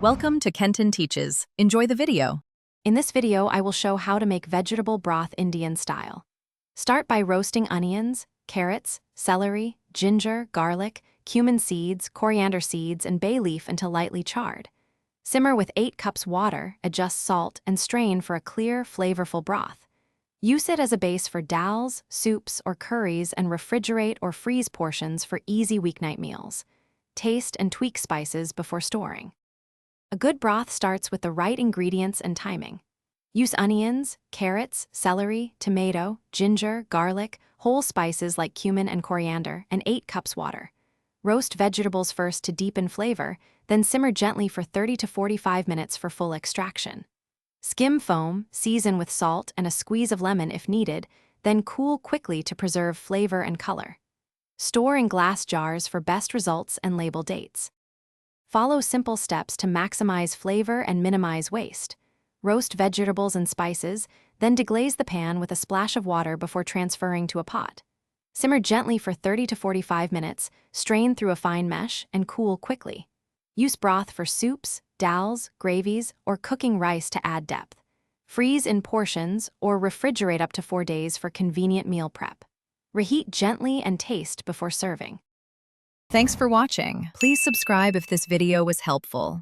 Welcome to Kenton Teaches. Enjoy the video. In this video, I will show how to make vegetable broth Indian style. Start by roasting onions, carrots, celery, ginger, garlic, cumin seeds, coriander seeds, and bay leaf until lightly charred. Simmer with 8 cups water, adjust salt, and strain for a clear, flavorful broth. Use it as a base for dals, soups, or curries and refrigerate or freeze portions for easy weeknight meals. Taste and tweak spices before storing. A good broth starts with the right ingredients and timing. Use onions, carrots, celery, tomato, ginger, garlic, whole spices like cumin and coriander, and 8 cups water. Roast vegetables first to deepen flavor, then simmer gently for 30 to 45 minutes for full extraction. Skim foam, season with salt and a squeeze of lemon if needed, then cool quickly to preserve flavor and color. Store in glass jars for best results and label dates. Follow simple steps to maximize flavor and minimize waste. Roast vegetables and spices, then deglaze the pan with a splash of water before transferring to a pot. Simmer gently for 30 to 45 minutes, strain through a fine mesh, and cool quickly. Use broth for soups, dals, gravies, or cooking rice to add depth. Freeze in portions or refrigerate up to 4 days for convenient meal prep. Reheat gently and taste before serving. Thanks for watching. Please subscribe if this video was helpful.